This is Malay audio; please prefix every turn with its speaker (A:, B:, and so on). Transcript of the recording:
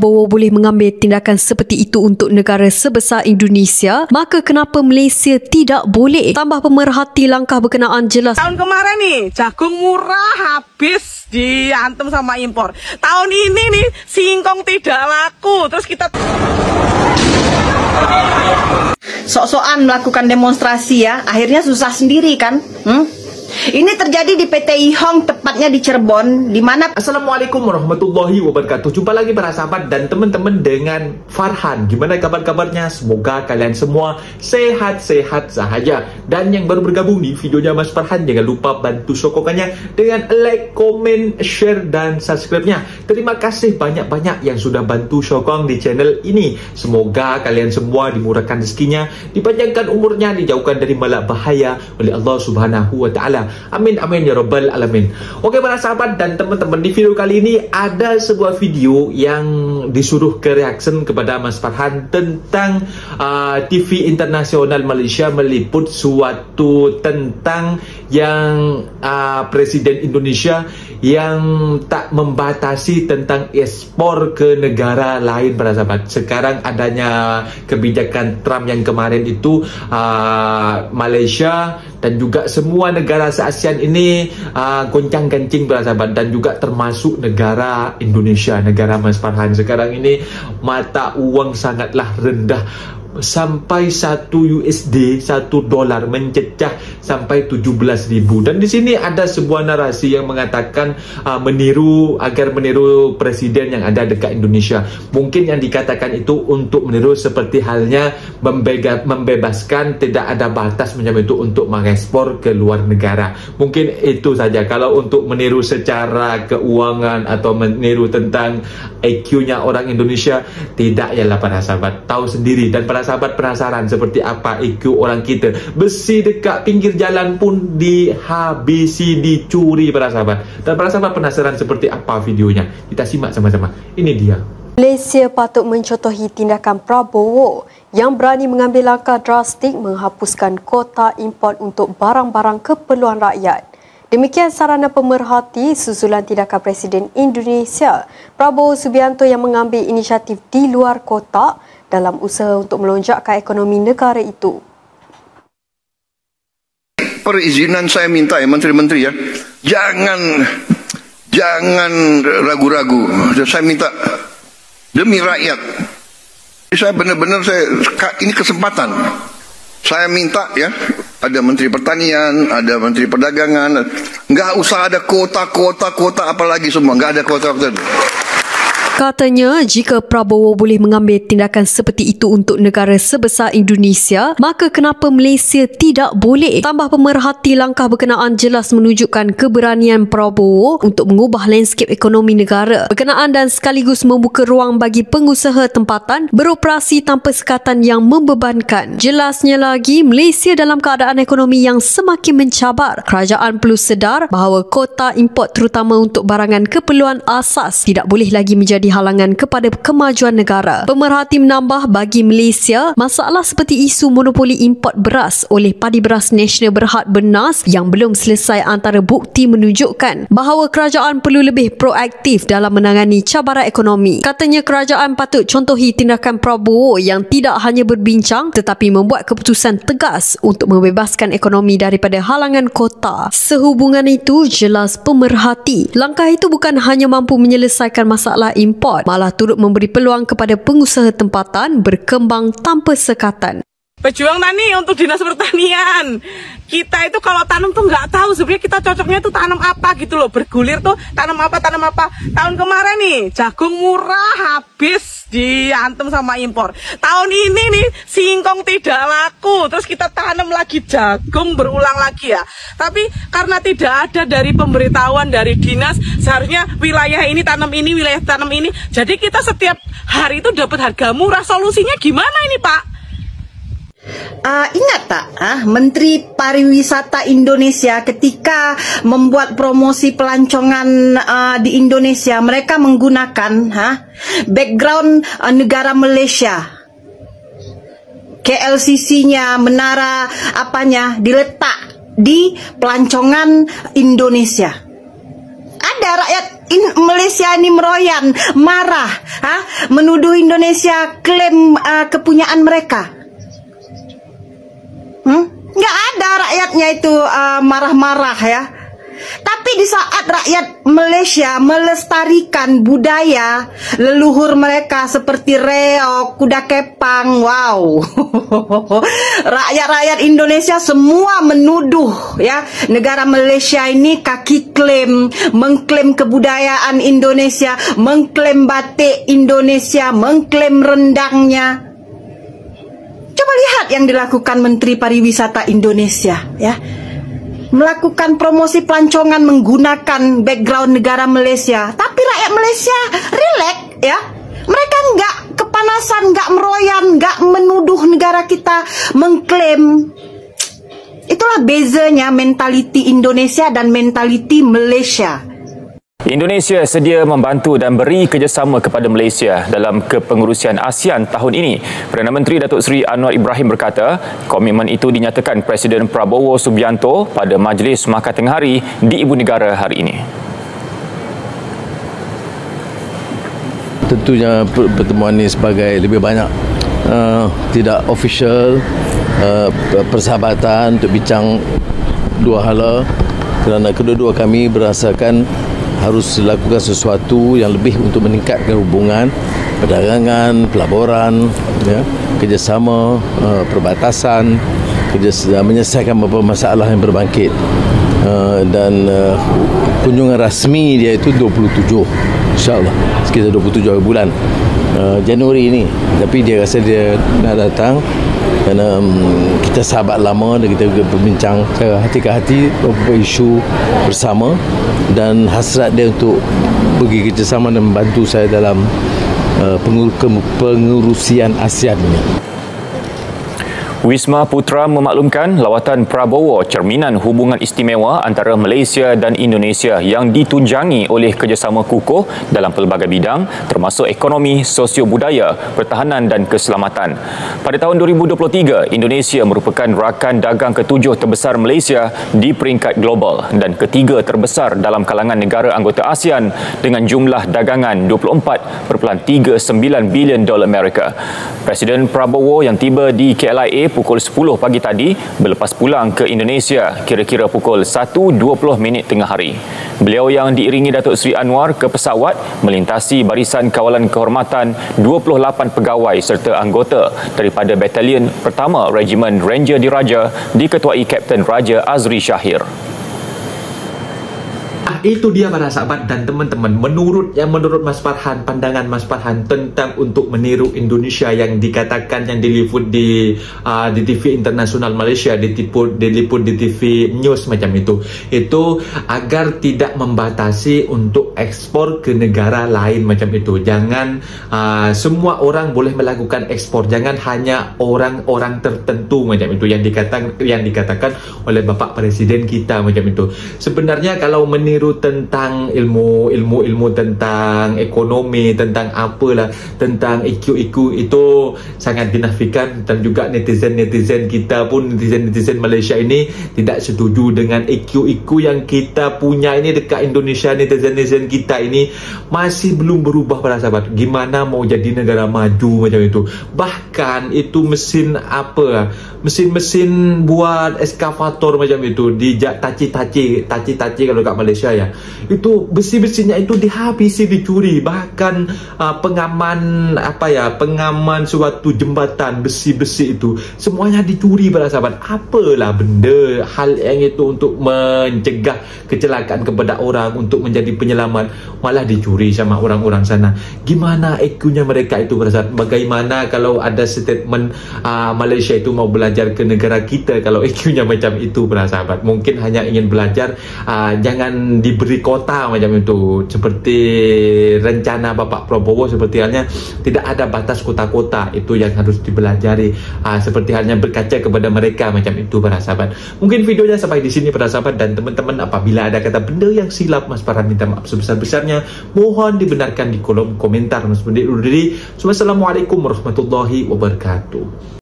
A: Prabowo boleh mengambil tindakan seperti itu untuk negara sebesar Indonesia, maka kenapa Malaysia tidak boleh? Tambah pemerhati langkah berkenaan jelas.
B: Tahun kemarin nih, jagung murah habis diantem sama impor. Tahun ini nih, singkong tidak laku. Terus kita
C: sok-sokan melakukan demonstrasi ya, akhirnya susah sendiri kan? Ini terjadi di PT Ihong, tepatnya di Cirebon, di mana.
D: Assalamualaikum warahmatullahi wabarakatuh. Jumpa lagi para sahabat dan teman-teman dengan Farhan. Gimana kabar-kabarnya? Semoga kalian semua sehat-sehat sahaja. Dan yang baru bergabung di videonya Mas Farhan, jangan lupa bantu sokongannya dengan like, komen, share, dan subscribe-nya. Terima kasih banyak-banyak yang sudah bantu sokong di channel ini. Semoga kalian semua dimurahkan rezekinya, dipanjangkan umurnya, dijauhkan dari malak bahaya oleh Allah Subhanahu wa Ta'ala. Amin amin ya rabbal alamin. Oke para sahabat dan teman-teman, di video kali ini ada sebuah video yang disuruh ke reaction kepada Mas Farhan tentang TV internasional Malaysia meliput suatu tentang yang Presiden Indonesia yang tak membatasi tentang ekspor ke negara lain para sahabat. Sekarang adanya kebijakan Trump yang kemarin itu, Malaysia dan juga semua negara se-ASEAN ini goncang-gancing para sahabat, dan juga termasuk negara Indonesia, negara Mas Farhan. Sekarang ini mata uang sangatlah rendah, sampai 1 USD, 1 dolar mencecah sampai 17.000. Dan di sini ada sebuah narasi yang mengatakan agar meniru presiden yang ada dekat Indonesia. Mungkin yang dikatakan itu untuk meniru seperti halnya membebaskan, tidak ada batas macam itu untuk mengekspor ke luar negara. Mungkin itu saja. Kalau untuk meniru secara keuangan atau meniru tentang IQ-nya orang Indonesia, tidak, yalah para sahabat. Tahu sendiri, dan para sahabat penasaran seperti apa IQ orang kita. Besi dekat pinggir jalan pun dihabisi, dicuri para sahabat. Dan para sahabat penasaran seperti apa videonya. Kita simak sama-sama. Ini dia.
A: Malaysia patut mencontohi tindakan Prabowo yang berani mengambil langkah drastik menghapuskan kota import untuk barang-barang keperluan rakyat. Demikian sarana pemerhati susulan tindakan Presiden Indonesia Prabowo Subianto yang mengambil inisiatif di luar kotak dalam usaha untuk melonjakkan ekonomi negara itu.
E: Perizinan saya minta ya Menteri-Menteri ya, jangan ragu-ragu. Saya minta demi rakyat. Saya benar-benar ini kesempatan. Saya minta ya, ada Menteri Pertanian, ada Menteri Perdagangan, nggak usah ada kota apalagi semua, nggak ada kota.
A: Katanya, jika Prabowo boleh mengambil tindakan seperti itu untuk negara sebesar Indonesia, maka kenapa Malaysia tidak boleh? Tambah pemerhati langkah berkenaan jelas menunjukkan keberanian Prabowo untuk mengubah landscape ekonomi negara berkenaan dan sekaligus membuka ruang bagi pengusaha tempatan beroperasi tanpa sekatan yang membebankan. Jelasnya lagi, Malaysia dalam keadaan ekonomi yang semakin mencabar. Kerajaan perlu sedar bahawa kota import terutama untuk barangan keperluan asas tidak boleh lagi menjadi halangan kepada kemajuan negara. Pemerhati menambah, bagi Malaysia, masalah seperti isu monopoli import beras oleh Padi Beras Nasional Berhad Bernas yang belum selesai antara bukti menunjukkan bahawa kerajaan perlu lebih proaktif dalam menangani cabaran ekonomi. Katanya kerajaan patut contohi tindakan Prabowo yang tidak hanya berbincang tetapi membuat keputusan tegas untuk membebaskan ekonomi daripada halangan kota. Sehubungan itu, jelas pemerhati, langkah itu bukan hanya mampu menyelesaikan masalah import, malah turut memberi peluang kepada pengusaha tempatan berkembang tanpa sekatan.
B: pejuang tani untuk dinas pertanian. Kita itu kalau tanam tuh nggak tahu sebenarnya kita cocoknya tuh tanam apa gitu loh. Bergulir tuh tanam apa. Tahun kemarin nih jagung murah habis diantem sama impor. Tahun ini nih singkong tidak laku. Terus kita tanam lagi jagung berulang lagi ya. Tapi karena tidak ada dari pemberitahuan dari dinas, seharusnya wilayah ini tanam ini, wilayah tanam ini. Jadi kita setiap hari itu dapat harga murah. Solusinya gimana ini Pak?
C: Ingat tak Menteri Pariwisata Indonesia ketika membuat promosi pelancongan di Indonesia, mereka menggunakan background negara Malaysia, KLCC-nya, menara apanya diletak di pelancongan Indonesia. Ada rakyat Malaysia ini meroyan, marah, menuduh Indonesia klaim kepunyaan mereka. Nggak ada rakyatnya itu marah-marah ya. Tapi di saat rakyat Malaysia melestarikan budaya leluhur mereka seperti reok, kuda kepang, wow. Rakyat-rakyat Indonesia semua menuduh ya negara Malaysia ini kaki klaim, mengklaim kebudayaan Indonesia, mengklaim batik Indonesia, mengklaim rendangnya. Coba lihat yang dilakukan Menteri Pariwisata Indonesia ya. Melakukan promosi pelancongan menggunakan background negara Malaysia. Tapi rakyat Malaysia relax ya. Mereka nggak kepanasan, nggak meroyan, nggak menuduh negara kita mengklaim. Itulah bezanya mentaliti Indonesia dan mentaliti Malaysia.
F: Indonesia sedia membantu dan beri kerjasama kepada Malaysia dalam kepengurusian ASEAN tahun ini. Perdana Menteri Datuk Seri Anwar Ibrahim berkata, komitmen itu dinyatakan Presiden Prabowo Subianto pada Majlis Makan Tengah Hari di Ibu Negara hari ini.
G: Tentunya pertemuan ini sebagai lebih banyak tidak official, persahabatan untuk bincang dua hala, kerana kedua-dua kami berasakan harus dilakukan sesuatu yang lebih untuk meningkatkan hubungan perdagangan, pelaburan, ya, kerjasama, perbatasan, menyelesaikan beberapa masalah yang berbangkit. Dan kunjungan rasmi dia itu 27, insyaAllah, sekitar 27 bulan Januari ini. Tapi dia rasa dia nak datang kerana kita sahabat lama dan kita berbincang hati ke hati beberapa isu bersama, dan hasrat dia untuk pergi kerjasama dan membantu saya dalam pengurusian ASEAN ini.
F: Wisma Putra memaklumkan lawatan Prabowo cerminan hubungan istimewa antara Malaysia dan Indonesia yang ditunjangi oleh kerjasama kukuh dalam pelbagai bidang termasuk ekonomi, sosio-budaya, pertahanan dan keselamatan. Pada tahun 2023, Indonesia merupakan rakan dagang ke-7 terbesar Malaysia di peringkat global dan ketiga terbesar dalam kalangan negara anggota ASEAN dengan jumlah dagangan $24.39 bilion Amerika. Presiden Prabowo yang tiba di KLIA pukul 10 pagi tadi berlepas pulang ke Indonesia kira-kira pukul 1.20 tengah hari. Beliau yang diiringi Datuk Seri Anwar ke pesawat melintasi barisan kawalan kehormatan 28 pegawai serta anggota daripada Batalion Pertama Regimen Ranger Diraja diketuai Kapten Raja Azri Syahir.
D: Itu dia para sahabat dan teman-teman, menurut Mas Farhan, pandangan Mas Farhan tentang untuk meniru Indonesia yang dikatakan yang diliput di TV internasional Malaysia, diliput di TV news macam itu agar tidak membatasi untuk ekspor ke negara lain macam itu. Jangan semua orang boleh melakukan ekspor, jangan hanya orang-orang tertentu macam itu yang dikatakan oleh Bapak Presiden kita macam itu. Sebenarnya kalau meniru tentang ilmu tentang ekonomi, tentang apalah, tentang IQ itu sangat dinafikan, dan juga netizen kita pun, netizen Malaysia ini tidak setuju dengan IQ yang kita punya ini dekat Indonesia. Netizen kita ini masih belum berubah para sahabat. Gimana mau jadi negara maju macam itu? Bahkan itu mesin buat eskavator macam itu di taci kalau kat Malaysia ya, itu besi-besinya itu dihabisi, dicuri. Bahkan pengaman suatu jembatan, besi-besi itu semuanya dicuri para sahabat. Apalah benda hal yang itu untuk mencegah kecelakaan kepada orang, untuk menjadi penyelamat, malah dicuri sama orang-orang sana. Gimana IQ-nya mereka itu para sahabat? Bagaimana kalau ada statement Malaysia itu mau belajar ke negara kita kalau IQ-nya macam itu para sahabat? Mungkin hanya ingin belajar, jangan diberi kota macam itu, seperti rencana Bapak Prabowo, seperti halnya tidak ada batas kota-kota, itu yang harus dipelajari, seperti halnya berkaca kepada mereka macam itu para sahabat. Mungkin videonya sampai di sini para sahabat dan teman-teman. Apabila ada kata benda yang silap, Mas Farhan minta maaf sebesar-besarnya, mohon dibenarkan di kolom komentar. Mas Budi Udri. Wassalamualaikum warahmatullahi wabarakatuh.